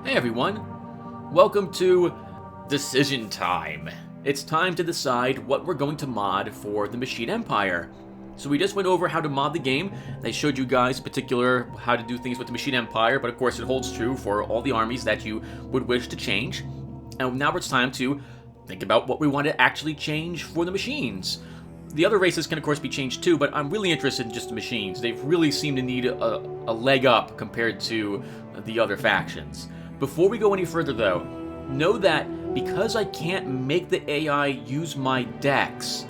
Hey everyone, welcome to Decision Time. It's time to decide what we're going to mod for the Machine Empire. So we just went over how to mod the game. I showed you guys in particular how to do things with the Machine Empire, but of course it holds true for all the armies that you would wish to change. And now it's time to think about what we want to actually change for the machines. The other races can of course be changed too, but I'm really interested in just the machines. They've really seemed to need a leg up compared to the other factions. Before we go any further though, know that because I can't make the AI use my decks,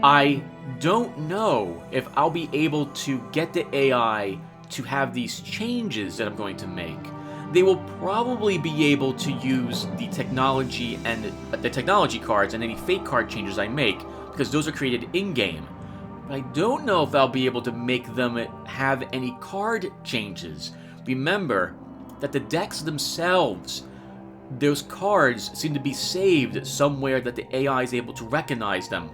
I don't know if I'll be able to get the AI to have these changes that I'm going to make. They will probably be able to use the technology and the technology cards and any fate card changes I make, because those are created in-game. But I don't know if I'll be able to make them have any card changes. Remember that the decks themselves, those cards seem to be saved somewhere that the AI is able to recognize them.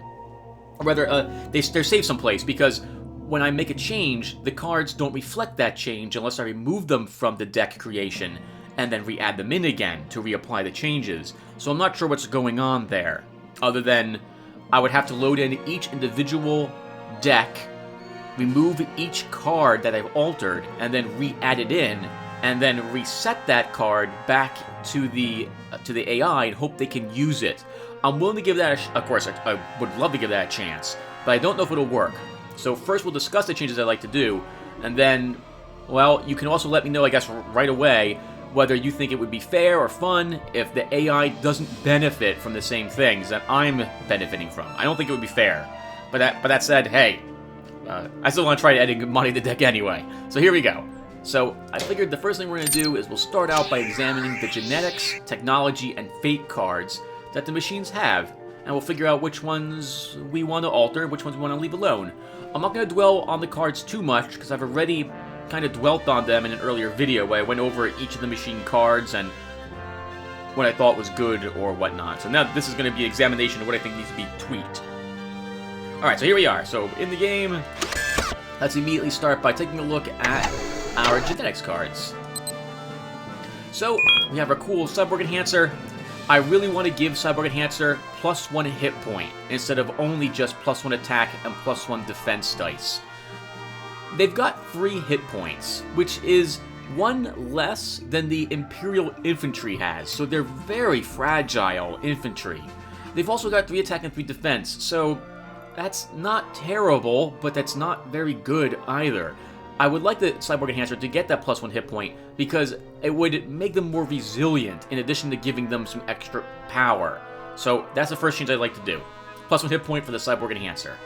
Or rather, they're saved someplace, because when I make a change, the cards don't reflect that change unless I remove them from the deck creation and then re-add them in again to reapply the changes. So I'm not sure what's going on there, other than I would have to load in each individual deck, remove each card that I've altered, and then re-add it in, and then reset that card back to the AI and hope they can use it. I'm willing to give that of course, I would love to give that a chance, but I don't know if it'll work. So first we'll discuss the changes I'd like to do, and then, well, you can also let me know, I guess, right away, whether you think it would be fair or fun if the AI doesn't benefit from the same things that I'm benefiting from. I don't think it would be fair. But that said, hey, I still want to try to edit modding the deck anyway. So here we go. So I figured the first thing we're going to do is we'll start out by examining the genetics, technology, and fate cards that the machines have, and we'll figure out which ones we want to alter, which ones we want to leave alone. I'm not going to dwell on the cards too much, because I've already kind of dwelt on them in an earlier video where I went over each of the machine cards and what I thought was good or whatnot. So now this is going to be an examination of what I think needs to be tweaked. Alright, so here we are. So in the game, let's immediately start by taking a look at our genetics cards. So we have our cool Cyborg Enhancer. I really want to give Cyborg Enhancer +1 hit point instead of only just +1 attack and +1 defense dice. They've got 3 hit points, which is 1 less than the Imperial Infantry has, so they're very fragile infantry. They've also got 3 attack and 3 defense, so that's not terrible, but that's not very good either. I would like the Cyborg Enhancer to get that +1 hit point because it would make them more resilient in addition to giving them some extra power. So that's the first change I'd like to do. +1 hit point for the Cyborg Enhancer.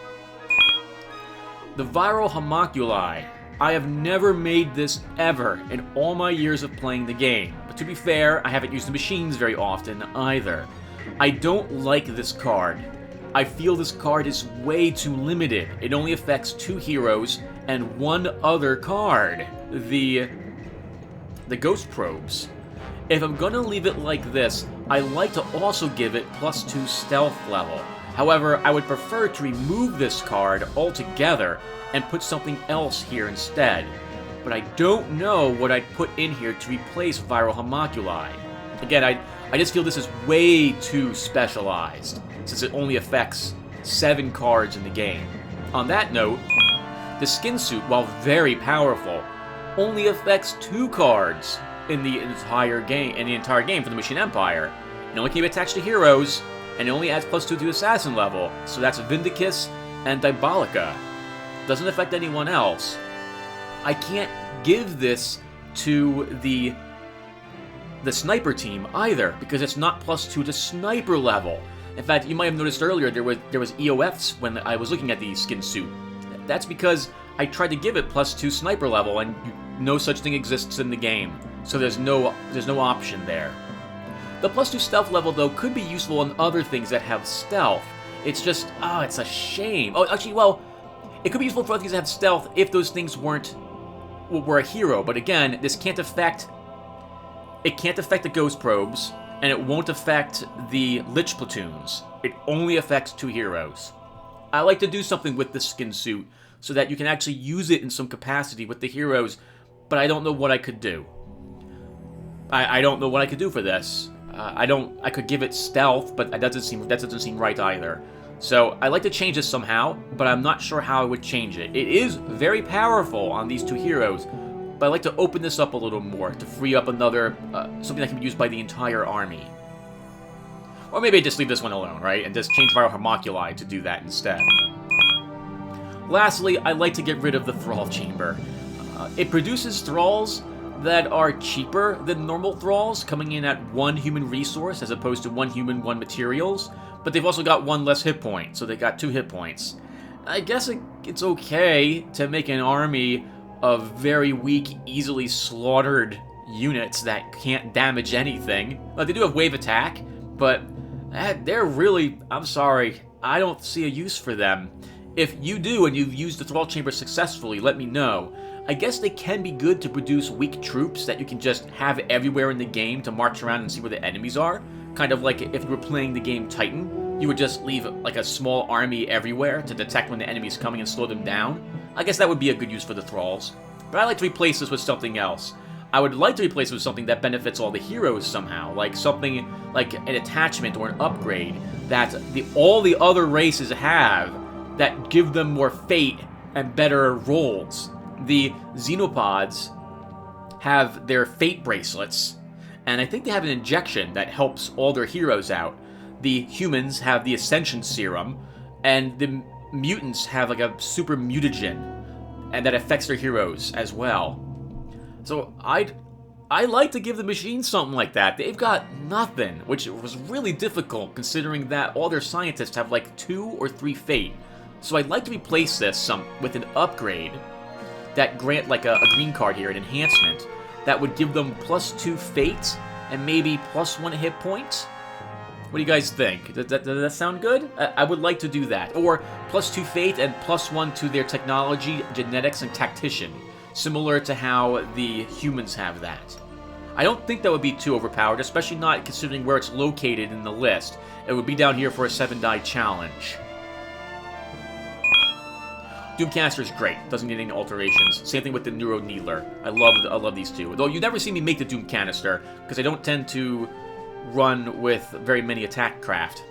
The Viral Homunculi. I have never made this ever in all my years of playing the game. But to be fair, I haven't used the machines very often either. I don't like this card. I feel this card is way too limited. It only affects 2 heroes and 1 other card, the Ghost Probes. If I'm gonna leave it like this, I like to also give it +2 stealth level. However, I would prefer to remove this card altogether and put something else here instead. But I don't know what I'd put in here to replace Viral Homunculi. Again, I just feel this is way too specialized, since it only affects 7 cards in the game. On that note, the skin suit, while very powerful, only affects 2 cards in the entire game for the Machine Empire. It only can be attached to heroes, and it only adds +2 to assassin level, so that's Vindicus and Diabolica. Doesn't affect anyone else. I can't give this to the sniper team either, because it's not +2 to sniper level. In fact, you might have noticed earlier there was EOFs when I was looking at the skin suit. That's because I tried to give it +2 sniper level, and no such thing exists in the game. So there's no option there. The +2 stealth level, though, could be useful on other things that have stealth. It's just, it's a shame. Oh, actually, well, it could be useful for other things that have stealth if those things were a hero. But again, this can't affect the Ghost Probes, and it won't affect the Lich Platoons. It only affects 2 heroes. I like to do something with the skin suit so that you can actually use it in some capacity with the heroes, but I don't know what I could do. I don't know what I could do for this. I could give it stealth, but that doesn't seem right either. So I'd like to change this somehow, but I'm not sure how I would change it. It is very powerful on these two heroes, but I'd like to open this up a little more to free up another, something that can be used by the entire army. Or maybe I just leave this one alone, right? And just change Viral Homunculi to do that instead. Lastly, I'd like to get rid of the Thrall Chamber. It produces thralls that are cheaper than normal thralls, coming in at 1 human resource as opposed to 1 human, 1 materials. But they've also got 1 less hit point, so they got 2 hit points. I guess it's okay to make an army of very weak, easily slaughtered units that can't damage anything. They do have wave attack, but they're really... I'm sorry, I don't see a use for them. If you do and you've used the Thrall Chamber successfully, let me know. I guess they can be good to produce weak troops that you can just have everywhere in the game to march around and see where the enemies are. Kind of like if you were playing the game Titan, you would just leave like a small army everywhere to detect when the enemy's coming and slow them down. I guess that would be a good use for the Thralls. But I'd like to replace this with something else. I would like to replace it with something that benefits all the heroes somehow, like something like an attachment or an upgrade that all the other races have that give them more fate and better rolls. The Xenopods have their fate bracelets, and I think they have an injection that helps all their heroes out. The humans have the Ascension Serum, and the mutants have like a super mutagen, and that affects their heroes as well. So I'd like to give the machines something like that. They've got nothing, which was really difficult considering that all their scientists have like 2 or 3 fate. So I'd like to replace this with an upgrade that grant like a green card here, an enhancement, that would give them +2 fate and maybe +1 hit point. What do you guys think? Does that sound good? I would like to do that. Or +2 fate and +1 to their technology, genetics, and tactician, similar to how the humans have that. I don't think that would be too overpowered, especially not considering where it's located in the list. It would be down here for a 7-die challenge. Doomcaster is great. Doesn't need any alterations. Same thing with the Neuro Needler. I love these two. Though you never see me make the Doom Canister, because I don't tend to run with very many attack craft.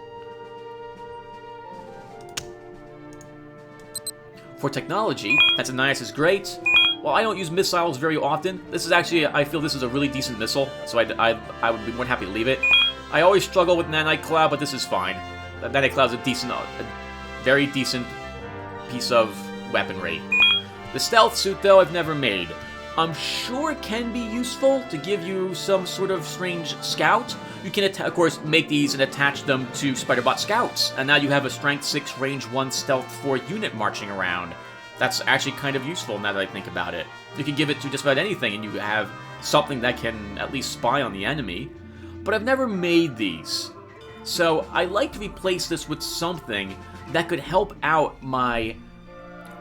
For technology, Ananias is great. While I don't use missiles very often, this is actually, I feel this is a really decent missile, so I would be more than happy to leave it. I always struggle with Nanite Cloud, but this is fine. Nanite Cloud is a very decent piece of weaponry. The stealth suit, though, I've never made. I'm sure it can be useful to give you some sort of strange scout. You can, of course, make these and attach them to Spider-Bot scouts, and now you have a Strength 6, Range 1, Stealth 4 unit marching around. That's actually kind of useful now that I think about it. You can give it to just about anything, and you have something that can at least spy on the enemy. But I've never made these. So I'd like to replace this with something that could help out my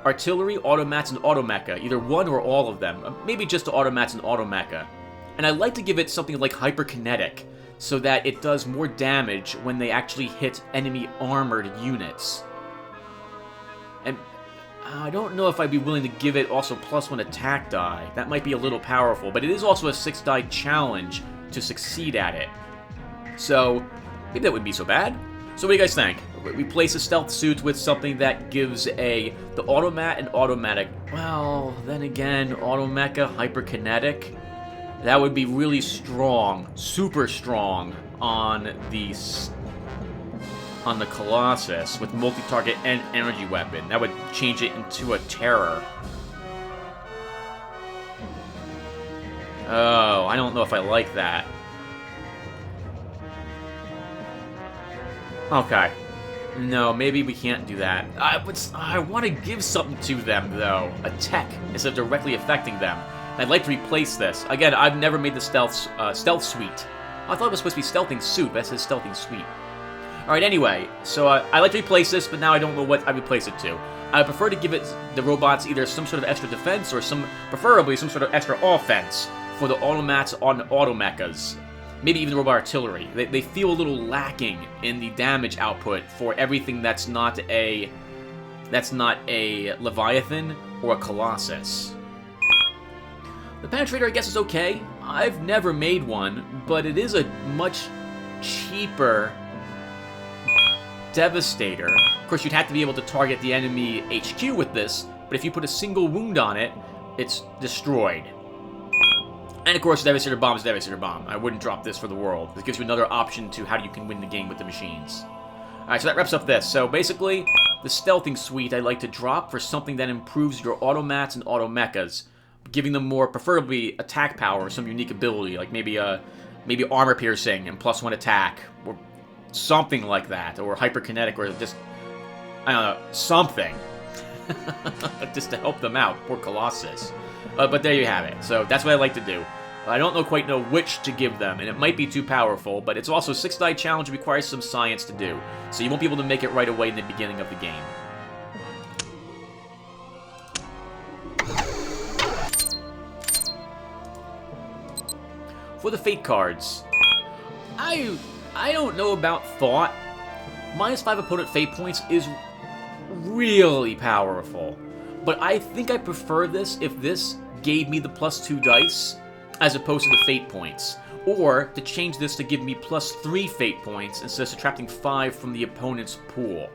artillery, automats, and automecha, either one or all of them, maybe just the automats and automecha. And I'd like to give it something like hyperkinetic, so that it does more damage when they actually hit enemy armored units. And I don't know if I'd be willing to give it also +1 attack die. That might be a little powerful, but it is also a 6-die challenge to succeed at it. So maybe that wouldn't be so bad. So what do you guys think? Replace a stealth suit with something that gives the automat and automatic. Well, then again, automecha, hyperkinetic. That would be really strong, super strong on the Colossus with multi-target and energy weapon. That would change it into a terror. Oh, I don't know if I like that. Okay. No, maybe we can't do that. I want to give something to them, though. A tech, instead of directly affecting them. I'd like to replace this. Again, I've never made the stealth suite. I thought it was supposed to be stealthing suit, but it says stealthing suite. Alright, anyway, so I'd like to replace this, but now I don't know what I'd replace it to. I prefer to give it the robots either some sort of extra defense or preferably some sort of extra offense for the automats on automechas. Maybe even the robot artillery. They feel a little lacking in the damage output for everything that's not a Leviathan or a Colossus. The Penetrator, I guess, is okay. I've never made one, but it is a much cheaper Devastator. Of course, you'd have to be able to target the enemy HQ with this, but if you put a single wound on it, it's destroyed. And of course, Devastator Bomb is Devastator Bomb. I wouldn't drop this for the world. This gives you another option to how you can win the game with the machines. Alright, so that wraps up this. So basically, the stealthing suite I like to drop for something that improves your automats and automechas, giving them more, preferably, attack power or some unique ability, like maybe armor piercing and +1 attack, or something like that, or hyperkinetic, or just, I don't know, something. Just to help them out, poor Colossus. But there you have it. So that's what I like to do. I don't quite know which to give them, and it might be too powerful, but it's also a 6-die challenge, requires some science to do, so you won't be able to make it right away in the beginning of the game. For the Fate cards, I don't know about Thought. -5 opponent Fate points is really powerful, but I think I prefer this if this gave me the +2 dice as opposed to the Fate points, or to change this to give me +3 Fate points instead of subtracting 5 from the opponent's pool.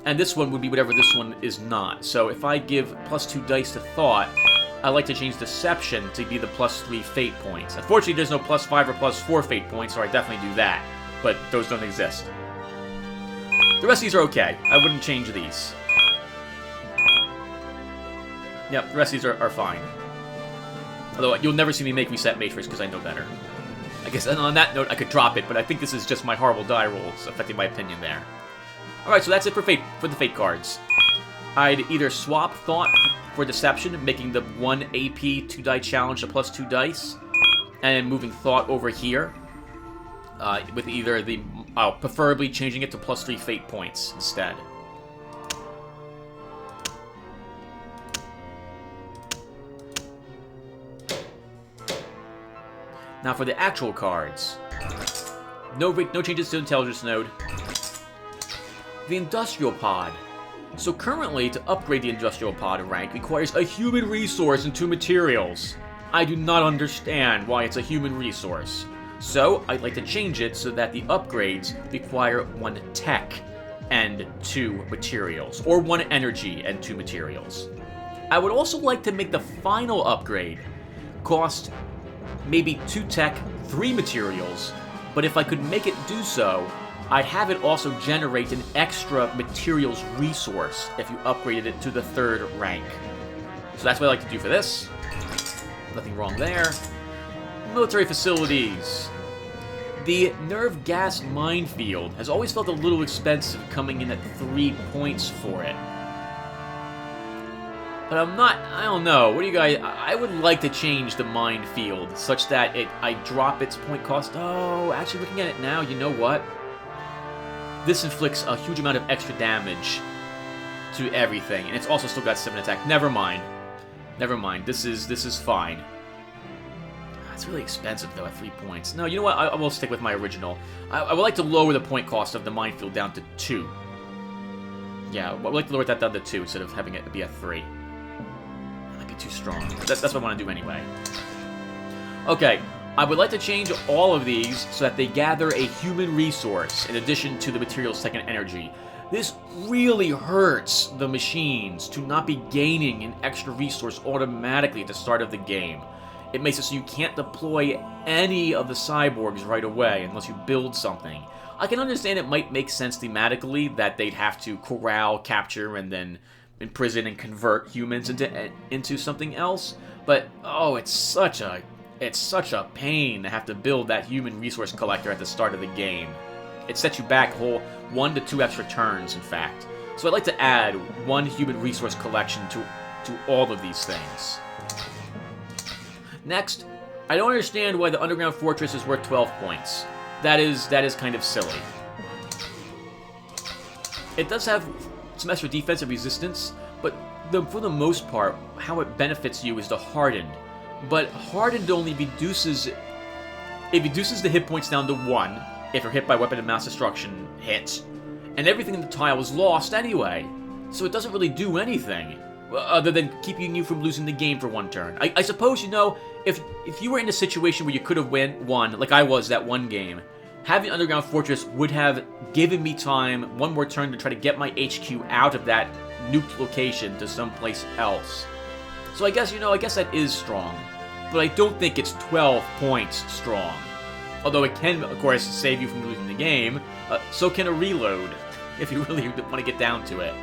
And this one would be whatever this one is not. So if I give +2 dice to Thought, I like to change Deception to be the +3 Fate points. Unfortunately, there's no +5 or +4 Fate points, so I definitely do that, but those don't exist. The rest of these are okay. I wouldn't change these. Yep, the rest of these are fine. Although, you'll never see me make Reset Matrix because I know better. I guess on that note, I could drop it, but I think this is just my horrible die rolls affecting my opinion there. Alright, so that's it for the Fate cards. I'd either swap Thought for Deception, making the 1 AP 2-die challenge a +2 dice, and moving Thought over here, with either the, preferably changing it to +3 Fate points instead. Now for the actual cards. No changes to Intelligence Node. The Industrial Pod. So currently, to upgrade the Industrial Pod rank requires a human resource and 2 materials. I do not understand why it's a human resource. So, I'd like to change it so that the upgrades require 1 tech and 2 materials, or 1 energy and 2 materials. I would also like to make the final upgrade cost maybe 2 tech, 3 materials, but if I could make it do so, I'd have it also generate an extra materials resource if you upgraded it to the 3rd rank. So that's what I like to do for this. Nothing wrong there. Military facilities. The Nerve Gas Minefield has always felt a little expensive coming in at 3 points for it. But I don't know, what do you guys, I would like to change the Minefield such that I drop its point cost. Oh, actually looking at it now, you know what? This inflicts a huge amount of extra damage to everything, and it's also still got 7 attack. Never mind. Never mind, this is fine. It's really expensive, though, at 3 points. No, you know what? I will stick with my original. I would like to lower the point cost of the Minefield down to 2. Yeah, I would like to lower that down to 2 instead of having it be a 3. That might be too strong. That's what I want to do anyway. Okay, I would like to change all of these so that they gather a human resource in addition to the material's second energy. This really hurts the machines to not be gaining an extra resource automatically at the start of the game. It makes it so you can't deploy any of the cyborgs right away unless you build something. I can understand it might make sense thematically that they'd have to corral, capture, and then imprison and convert humans into something else, but oh, it's such a pain to have to build that human resource collector at the start of the game. It sets you back a whole 1 to 2 extra turns, in fact. So I'd like to add 1 human resource collection to all of these things. Next, I don't understand why the Underground Fortress is worth 12 points. That is kind of silly. It does have some extra defensive resistance, but for the most part, how it benefits you is the Hardened. But Hardened only reduces the hit points down to 1 if you're hit by weapon of mass destruction hits, and everything in the tile is lost anyway, so it doesn't really do anything. other than keeping you from losing the game for one turn. I suppose, you know, if you were in a situation where you could have won, like I was that one game, having Underground Fortress would have given me time, one more turn, to try to get my HQ out of that nuked location to someplace else. So I guess, you know, I guess that is strong. But I don't think it's 12 points strong. Although it can, of course, save you from losing the game, so can a reload, if you really want to get down to it.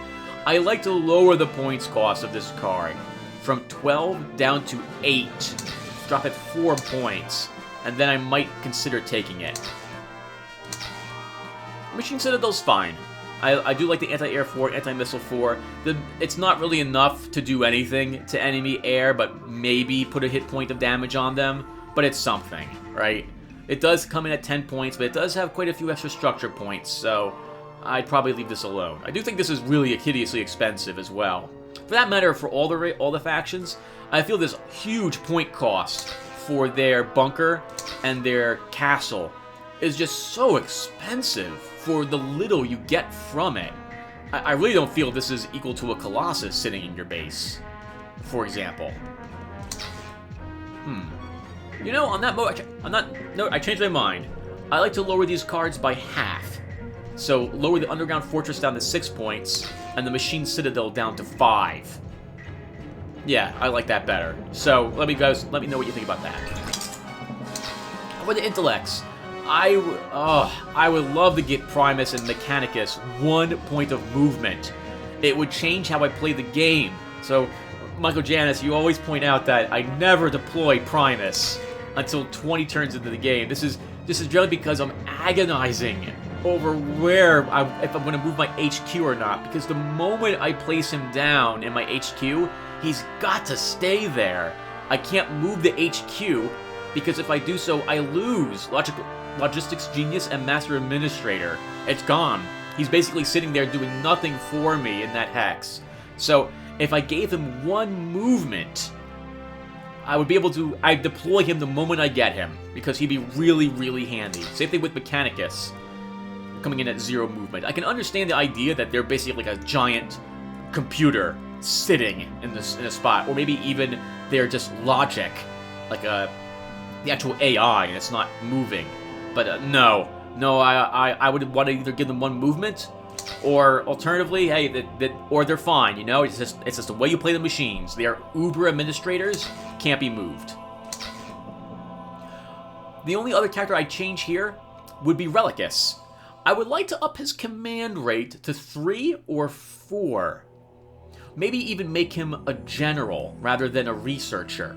I like to lower the points cost of this card from 12 down to 8. Drop it 4 points, and then I might consider taking it. Machine Citadel's fine. I do like the anti-air 4, anti-missile 4. It's not really enough to do anything to enemy air, but maybe put a hit point of damage on them. But it's something, right? It does come in at 10 points, but it does have quite a few extra structure points, so I'd probably leave this alone. I do think this is really hideously expensive as well. For that matter, for all the factions, I feel this huge point cost for their bunker and their castle is just so expensive for the little you get from it. I really don't feel this is equal to a Colossus sitting in your base, for example. You know, on that note, I changed my mind. I like to lower these cards by half. So lower the Underground Fortress down to 6 points, and the Machine Citadel down to 5. Yeah, I like that better. So let me know what you think about that. For the intellects, I would love to get Primus and Mechanicus 1 point of movement. It would change how I play the game. So, Michael Janis, you always point out that I never deploy Primus until 20 turns into the game. This is generally because I'm agonizing over if I'm going to move my HQ or not. Because the moment I place him down in my HQ, he's got to stay there. I can't move the HQ because if I do so, I lose Logistics Genius and Master Administrator. It's gone. He's basically sitting there doing nothing for me in that hex. So if I gave him 1 movement, I'd deploy him the moment I get him, because he'd be really, really handy. Same thing with Mechanicus, coming in at 0 movement. I can understand the idea that they're basically like a giant computer sitting in a spot, or maybe even they're just logic, like the actual AI, and it's not moving. But no, I would want to either give them 1 movement, or alternatively, hey, or they're fine. You know, it's just the way you play the machines. They are uber administrators, can't be moved. The only other character I'd change here would be Relicus. I would like to up his command rate to 3 or 4. Maybe even make him a general rather than a researcher.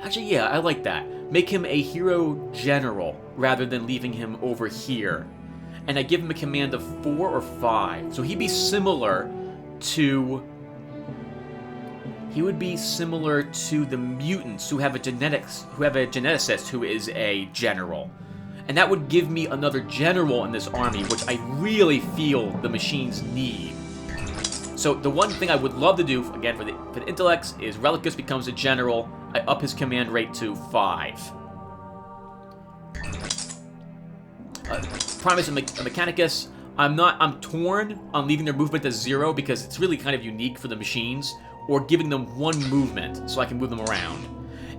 Actually, yeah, I like that. Make him a hero general rather than leaving him over here. And I give him a command of 4 or 5. So he'd be similar to... He would be similar to the mutants who have a geneticist who is a general. And that would give me another general in this army, which I really feel the machines need. So the one thing I would love to do, again, for the intellects, is Relicus becomes a general. I up his command rate to 5. Primus and Mechanicus, I'm torn on leaving their movement to 0 because it's really kind of unique for the machines, or giving them 1 movement so I can move them around.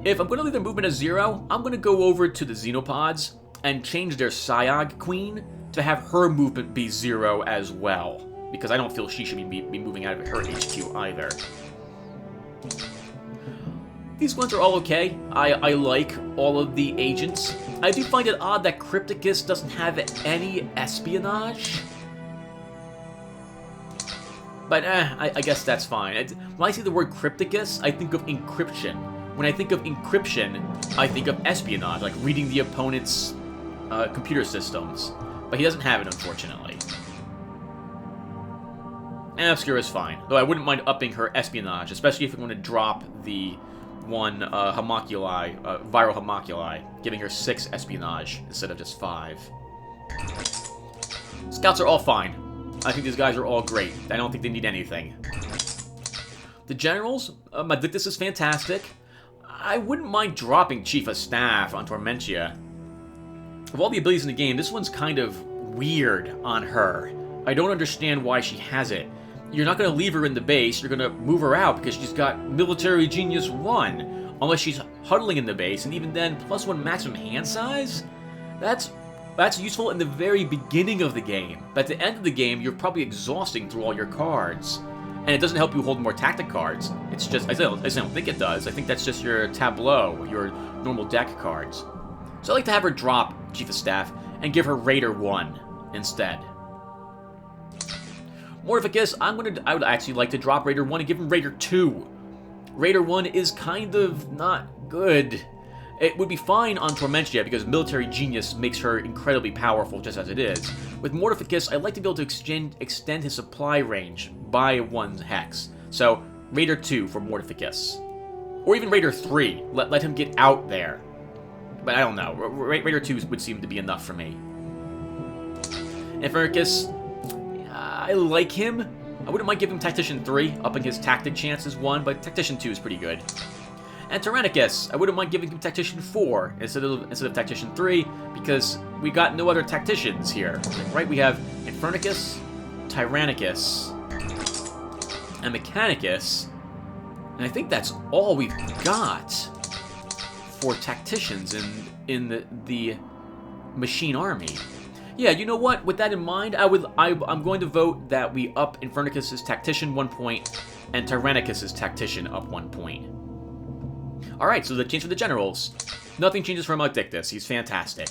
If I'm going to leave their movement at 0, I'm going to go over to the Xenopods and change their Psyog Queen to have her movement be 0 as well, because I don't feel she should be moving out of her HQ either. These ones are all okay. I like all of the agents. I do find it odd that Crypticus doesn't have any espionage. But I guess that's fine. When I see the word Crypticus, I think of encryption. When I think of encryption, I think of espionage, like reading the opponent's computer systems. But he doesn't have it, unfortunately. And Obscura is fine, though I wouldn't mind upping her espionage, especially if I'm going to drop the one homunculi, viral homunculi, giving her 6 espionage instead of just 5. Scouts are all fine. I think these guys are all great. I don't think they need anything. The generals, Medictus is fantastic. I wouldn't mind dropping Chief of Staff on Tormentia. Of all the abilities in the game, this one's kind of weird on her. I don't understand why she has it. you're not going to leave her in the base. You're going to move her out because she's got Military Genius 1. Unless she's huddling in the base, and even then, +1 maximum hand size? That's useful in the very beginning of the game. But at the end of the game, you're probably exhausting through all your cards. And it doesn't help you hold more tactic cards. It's just, I don't think it does. I think that's just your tableau, your normal deck cards. So I like to have her drop Chief of Staff and give her Raider 1 instead. Mortificus, I would actually like to drop Raider 1 and give him Raider 2. Raider 1 is kind of not good. It would be fine on Tormentia because Military Genius makes her incredibly powerful just as it is. With Mortificus, I'd like to be able to extend his supply range by 1 hex. So, Raider 2 for Mortificus. Or even Raider 3. Let him get out there. But I don't know. Raider 2 would seem to be enough for me. Infernicus, I like him. I wouldn't mind giving Tactician 3, upping his tactic chances 1, but Tactician 2 is pretty good. And Tyrannicus, I wouldn't mind giving him Tactician 4 instead of Tactician 3, because we got no other Tacticians here. Right? We have Infernicus, Tyrannicus, and Mechanicus, and I think that's all we've got for Tacticians in the Machine Army. Yeah, you know what? With that in mind, I'm going to vote that we up Infernicus' Tactician 1 point and Tyrannicus' Tactician up 1 point. Alright, so the change for the generals. Nothing changes for Maledictus. He's fantastic.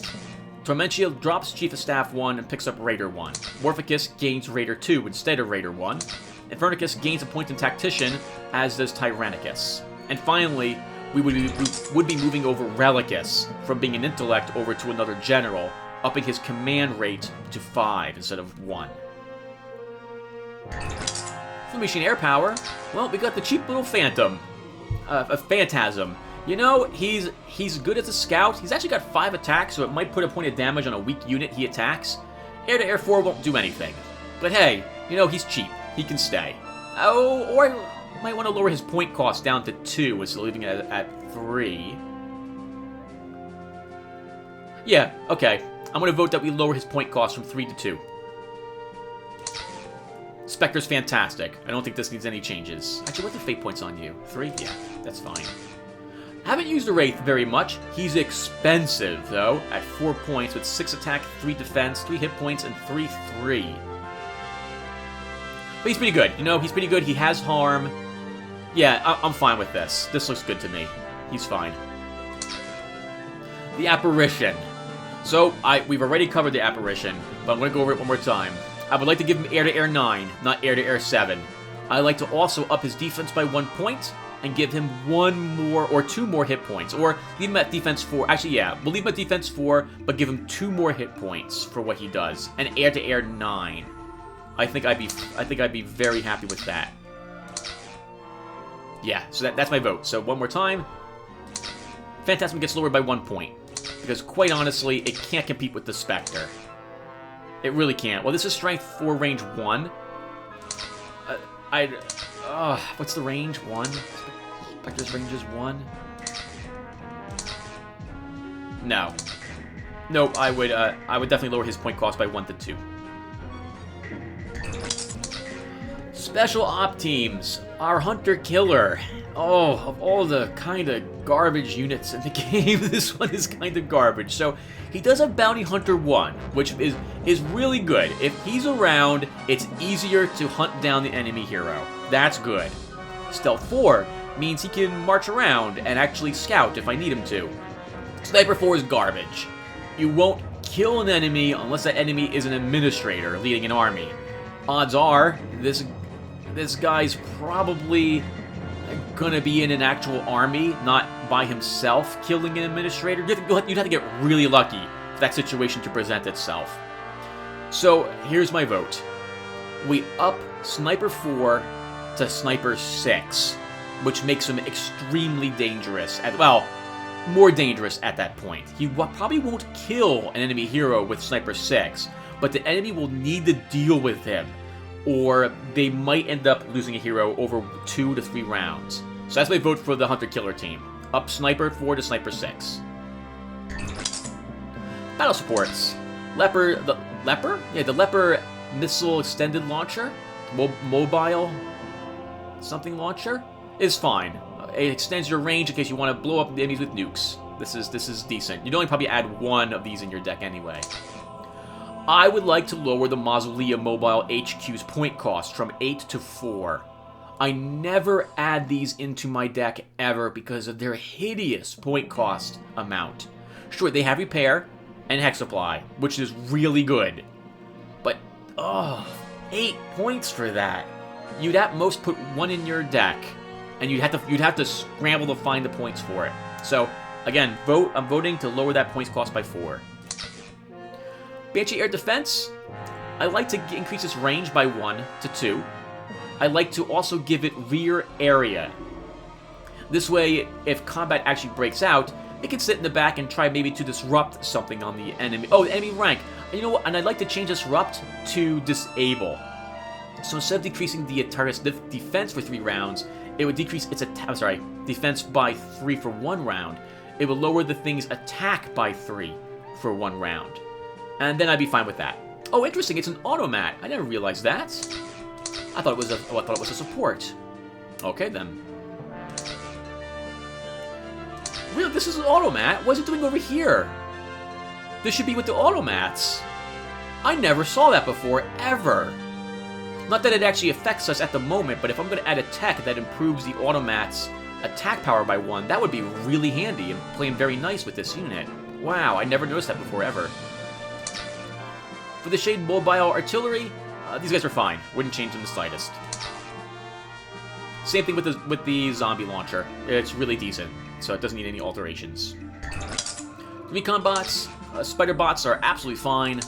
Tormentia drops Chief of Staff 1 and picks up Raider 1. Morphicus gains Raider 2 instead of Raider 1. Infernicus gains a point in Tactician, as does Tyrannicus. And finally, we would be moving over Relicus from being an intellect over to another general, upping his command rate to 5 instead of 1. For Machine Air Power, well, we got the cheap little Phantom. A Phantasm. You know, he's good as a scout. He's actually got 5 attacks, so it might put a point of damage on a weak unit he attacks. Air-to-Air 4 won't do anything. But hey, you know, he's cheap. He can stay. Oh, or I might want to lower his point cost down to 2 instead of leaving it at 3. Yeah, okay. I'm going to vote that we lower his point cost from 3 to 2. Spectre's fantastic. I don't think this needs any changes. Actually, what are the fate points on you? 3? Yeah, that's fine. Haven't used the Wraith very much. He's expensive, though, at 4 points with 6 attack, 3 defense, 3 hit points, and 3/3. But he's pretty good. You know, he's pretty good. He has harm. Yeah, I'm fine with this. This looks good to me. He's fine. The Apparition. So, we've already covered the Apparition, but I'm going to go over it one more time. I would like to give him Air-to-Air 9, not Air-to-Air 7. I'd like to also up his defense by 1 point, and give him 1 more or 2 more hit points. Or leave him at defense 4. Actually, yeah, we'll leave him at defense 4, but give him 2 more hit points for what he does. And Air-to-Air 9. I think I'd be very happy with that. Yeah, so that's my vote. So one more time. Phantasm gets lowered by 1 point. Because quite honestly, it can't compete with the Spectre. It really can't. Well, this is strength 4, range 1. What's the range? 1? Spectre's range is 1? No. Nope, I would definitely lower his point cost by 1 to 2. Special Op Teams. Our Hunter-Killer. Oh, of all the kind of garbage units in the game, this one is kind of garbage. So, he does have Bounty Hunter 1, which is really good. If he's around, it's easier to hunt down the enemy hero. That's good. Stealth 4 means he can march around and actually scout if I need him to. Sniper 4 is garbage. You won't kill an enemy unless that enemy is an administrator leading an army. Odds are, this guy's probably gonna be in an actual army, not by himself killing an administrator. You'd have to get really lucky for that situation to present itself. So, here's my vote. We up Sniper 4 to Sniper 6, which makes him extremely dangerous. More dangerous at that point. He probably won't kill an enemy hero with Sniper 6, but the enemy will need to deal with him, or they might end up losing a hero over 2 to 3 rounds. So that's my vote for the Hunter-Killer team. Up Sniper 4 to Sniper 6. Battle supports. The Leper Missile Extended Launcher. mobile something launcher is fine. It extends your range in case you want to blow up the enemies with nukes. This is decent. You'd only probably add one of these in your deck anyway. I would like to lower the Mausoleum Mobile HQ's point cost from 8 to 4. I never add these into my deck ever because of their hideous point cost amount. Sure, they have repair and hexapply, which is really good. But, 8 points for that. You'd at most put one in your deck, and you'd have to scramble to find the points for it. So, again, I'm voting to lower that points cost by 4. Banshee Air Defense, I like to increase its range by 1 to 2. I like to also give it rear area. This way, if combat actually breaks out, it can sit in the back and try maybe to disrupt something on the enemy. Oh, enemy rank. You know what? And I'd like to change disrupt to disable. So instead of decreasing the target's defense for 3 rounds, it would decrease its defense by 3 for 1 round. It would lower the thing's attack by 3 for 1 round. And then I'd be fine with that. Oh, interesting, it's an automat. I never realized that. I thought it was a support. Okay, then. Really, this is an automat? What is it doing over here? This should be with the automats. I never saw that before, ever. Not that it actually affects us at the moment, but if I'm going to add a tech that improves the automat's attack power by 1, that would be really handy and playing very nice with this unit. Wow, I never noticed that before, ever. For the Shade Mobile Artillery, these guys are fine. Wouldn't change them the slightest. Same thing with the zombie launcher. It's really decent, so it doesn't need any alterations. Recon bots, spider bots are absolutely fine.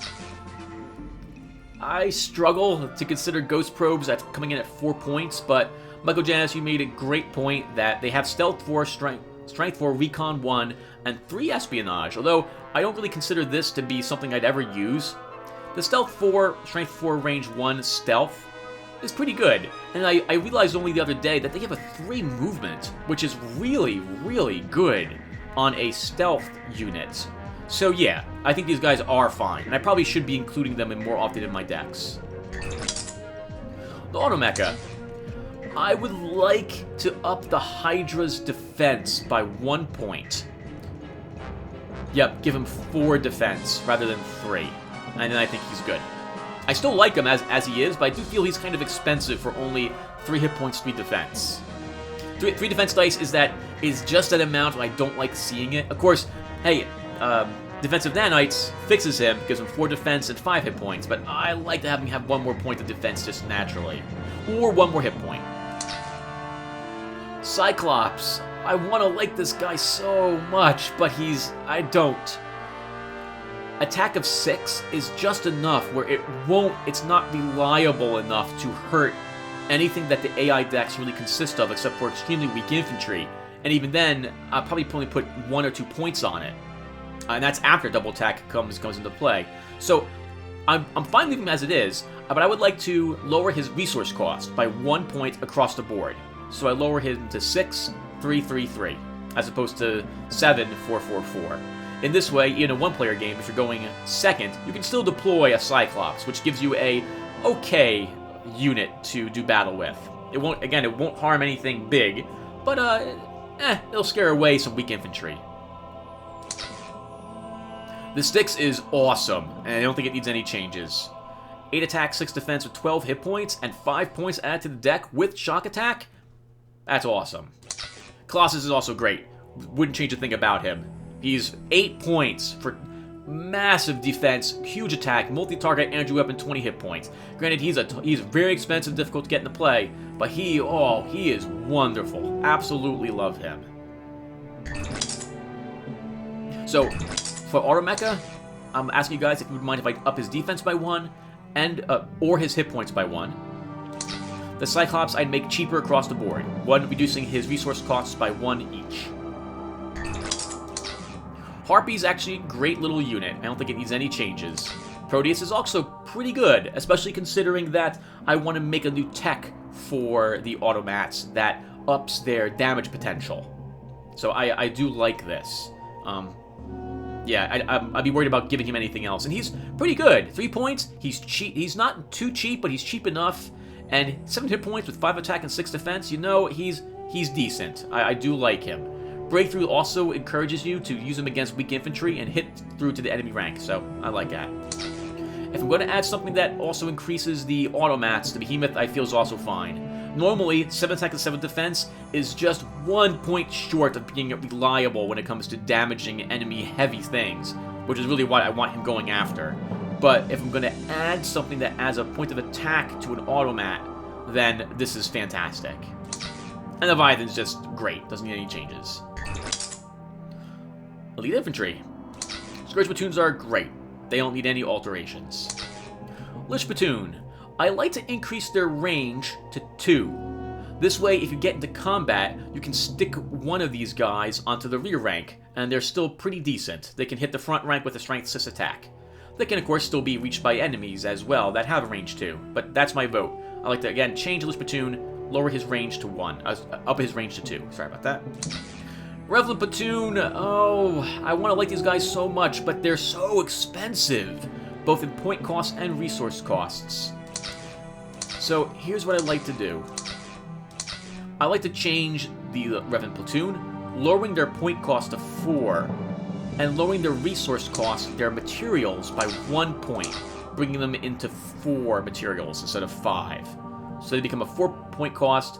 I struggle to consider ghost probes at coming in at 4 points, but Michael Janis, you made a great point that they have stealth 4, strength 4, recon 1, and 3 espionage. Although I don't really consider this to be something I'd ever use. The stealth 4, strength 4, range 1 stealth is pretty good. And I realized only the other day that they have a 3 movement, which is really, really good on a stealth unit. So yeah, I think these guys are fine, and I probably should be including them more often in my decks. The Automecha. I would like to up the Hydra's defense by 1 point. Yep, give him 4 defense rather than 3. And then I think he's good. I still like him as he is, but I do feel he's kind of expensive for only 3 hit points, 3 defense. 3 defense dice is just that amount, and I don't like seeing it. Of course, hey, Defensive Nanites fixes him, gives him 4 defense and 5 hit points, but I like to have him have 1 more point of defense just naturally. Or 1 more hit point. Cyclops. I want to like this guy so much, but I don't. Attack of 6 is just enough where it's not reliable enough to hurt anything that the AI decks really consist of, except for extremely weak infantry. And even then, I'll probably only put 1 or 2 points on it. And that's after double attack comes into play. So, I'm fine leaving him as it is, but I would like to lower his resource cost by 1 point across the board. So I lower him to 6, 3, 3, 3, as opposed to 7, 4, 4, 4. In this way, in a one-player game, if you're going second, you can still deploy a Cyclops, which gives you a okay unit to do battle with. It won't harm anything big, but it'll scare away some weak infantry. The Styx is awesome, and I don't think it needs any changes. 8 attack, 6 defense with 12 hit points, and 5 points added to the deck with shock attack? That's awesome. Colossus is also great. Wouldn't change a thing about him. He's 8 points for massive defense, huge attack, multi-target, energy weapon, 20 hit points. Granted, he's very expensive, difficult to get into play, but he is wonderful. Absolutely love him. So, for Automecha, I'm asking you guys if you would mind if I up his defense by 1, or his hit points by 1. The Cyclops I'd make cheaper across the board, 1 reducing his resource costs by 1 each. Harpy's actually a great little unit. I don't think it needs any changes. Proteus is also pretty good, especially considering that I want to make a new tech for the automats that ups their damage potential. So I do like this. Yeah, I'd be worried about giving him anything else. And he's pretty good. 3 points. He's cheap. He's not too cheap, but he's cheap enough. And 7 hit points with 5 attack and 6 defense, you know, he's decent. I do like him. Breakthrough also encourages you to use him against weak infantry and hit through to the enemy rank, so I like that. If I'm going to add something that also increases the automats, the Behemoth I feel is also fine. Normally, 7 attack and 7 defense is just 1 point short of being reliable when it comes to damaging enemy heavy things, which is really what I want him going after. But if I'm going to add something that adds a point of attack to an automat, then this is fantastic. And Leviathan's just great, doesn't need any changes. Elite Infantry. Scourge Platoons are great. They don't need any alterations. Lich Platoon. I like to increase their range to 2. This way, if you get into combat, you can stick one of these guys onto the rear rank, and they're still pretty decent. They can hit the front rank with a Strength 6 attack. They can, of course, still be reached by enemies as well that have a range 2, but that's my vote. I like to, again, change Lich Platoon, lower his range to 1, up his range to 2. Sorry about that. Revenant Platoon, oh, I want to like these guys so much, but they're so expensive, both in point costs and resource costs. So here's what I'd like to do. I like to change the Revenant Platoon, lowering their point cost to 4, and lowering their resource cost, their materials, by 1 point, bringing them into 4 materials instead of 5. So they become a 4 point cost,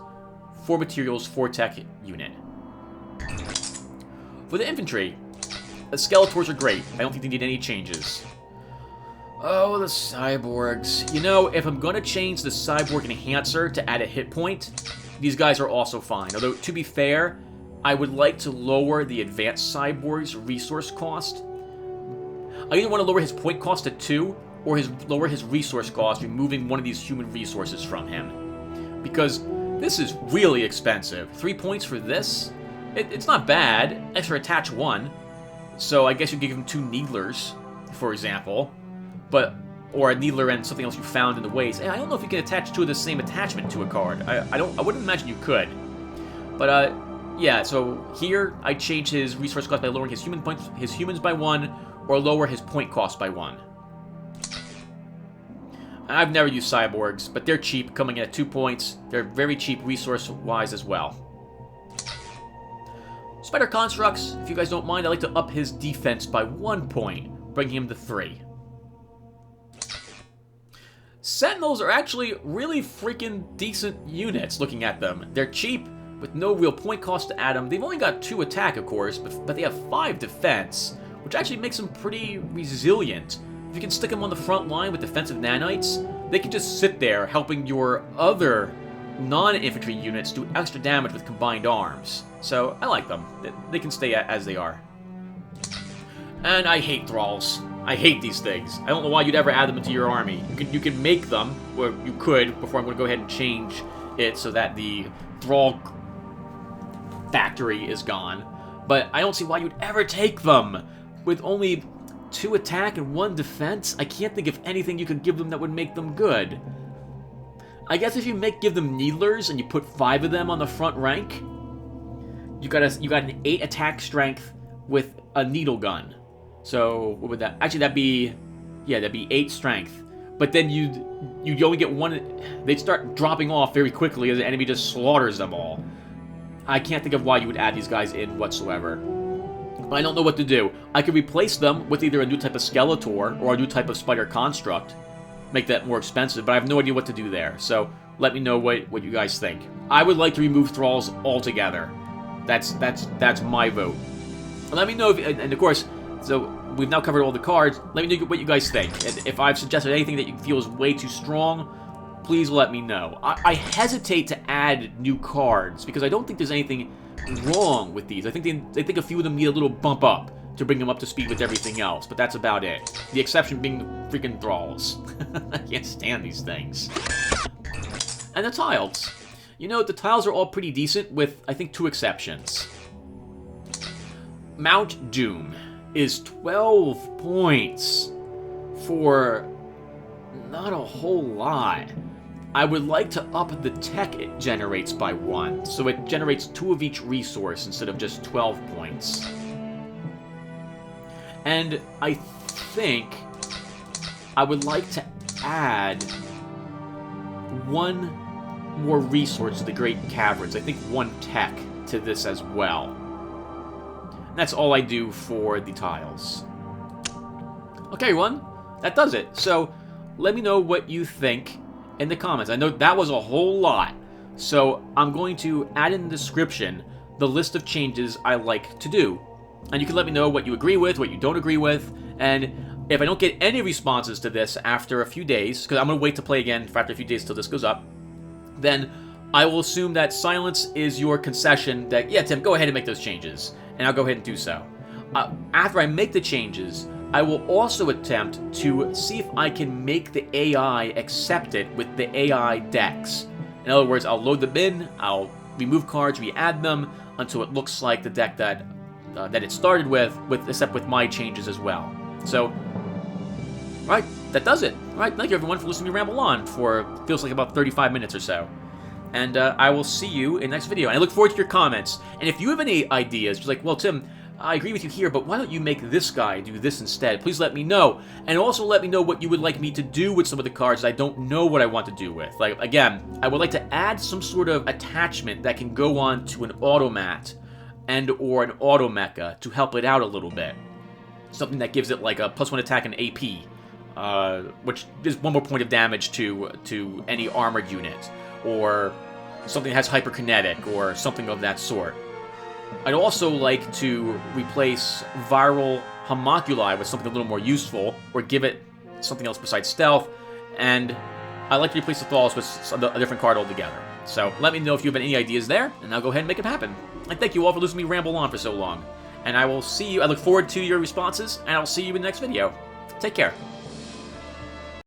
4 materials, 4 tech unit. For the infantry, the Skeletors are great. I don't think they need any changes. Oh, the cyborgs. You know, if I'm going to change the cyborg enhancer to add a hit point, these guys are also fine. Although, to be fair, I would like to lower the advanced cyborg's resource cost. I either want to lower his point cost to 2, or lower his resource cost, removing one of these human resources from him. Because this is really expensive. 3 points for this? It's not bad. Extra attach 1. So I guess you give him 2 Needlers, for example. Or a Needler and something else you found in the waste. And I don't know if you can attach 2 of the same attachment to a card. I wouldn't imagine you could. But yeah, so here I change his resource cost by lowering his humans by 1, or lower his point cost by 1. I've never used cyborgs, but they're cheap, coming in at 2 points. They're very cheap resource-wise as well. Spider Constructs, if you guys don't mind, I like to up his defense by 1 point, bringing him to 3. Sentinels are actually really freaking decent units, looking at them. They're cheap, with no real point cost to add them. They've only got 2 attack, of course, but they have 5 defense, which actually makes them pretty resilient. If you can stick them on the front line with defensive nanites, they can just sit there helping your other non-infantry units do extra damage with combined arms. So, I like them. They can stay as they are. And I hate Thralls. I hate these things. I don't know why you'd ever add them into your army. You can make them, or you could, before I'm going to go ahead and change it so that the Thrall factory is gone. But I don't see why you'd ever take them. With only 2 attack and 1 defense, I can't think of anything you could give them that would make them good. I guess if you give them Needlers and you put 5 of them on the front rank, you got an 8 attack strength with a needle gun. So what would that? Actually, that'd be 8 strength. But then you'd only get 1. They'd start dropping off very quickly as the enemy just slaughters them all. I can't think of why you would add these guys in whatsoever. But I don't know what to do. I could replace them with either a new type of Skeletor or a new type of Spider Construct. Make that more expensive, but I have no idea what to do there. So let me know what you guys think. I would like to remove Thralls altogether. That's my vote. And let me know and of course, so we've now covered all the cards. Let me know what you guys think. And if I've suggested anything that you feel is way too strong, please let me know. I hesitate to add new cards because I don't think there's anything wrong with these. I think a few of them need a little bump up to bring them up to speed with everything else, but that's about it. The exception being freaking Thralls. I can't stand these things. And the tiles. You know, the tiles are all pretty decent with, I think, 2 exceptions. Mount Doom is 12 points for not a whole lot. I would like to up the tech it generates by 1, so it generates 2 of each resource instead of just 12 points. And I think I would like to add one more resource to the Great Caverns. I think one tech to this as well. And that's all I do for the tiles. Okay, everyone, that does it. So, let me know what you think in the comments. I know that was a whole lot. So, I'm going to add in the description the list of changes I like to do. And you can let me know what you agree with, what you don't agree with, and if I don't get any responses to this after a few days, because I'm going to wait to play again for after a few days till this goes up, then I will assume that silence is your concession that, yeah, Tim, go ahead and make those changes, and I'll go ahead and do so. After I make the changes, I will also attempt to see if I can make the AI accept it with the AI decks. In other words, I'll load them in, I'll remove cards, re-add them, until it looks like the deck that it started with, except with my changes as well. So, right, that does it. All right, thank you everyone for listening to me ramble on for, feels like about 35 minutes or so. And I will see you in the next video. And I look forward to your comments. And if you have any ideas, just like, well, Tim, I agree with you here, but why don't you make this guy do this instead? Please let me know. And also let me know what you would like me to do with some of the cards I don't know what I want to do with. Like, again, I would like to add some sort of attachment that can go on to an automat and or an automecha to help it out a little bit. Something that gives it like a +1 attack and AP, which is 1 more point of damage to any armored unit, or something that has hyperkinetic, or something of that sort. I'd also like to replace viral homunculi with something a little more useful, or give it something else besides stealth, and I'd like to replace the Thalos with a different card altogether. So let me know if you have any ideas there, and I'll go ahead and make it happen. And thank you all for listening to me ramble on for so long. And I will see you, I look forward to your responses, and I'll see you in the next video. Take care.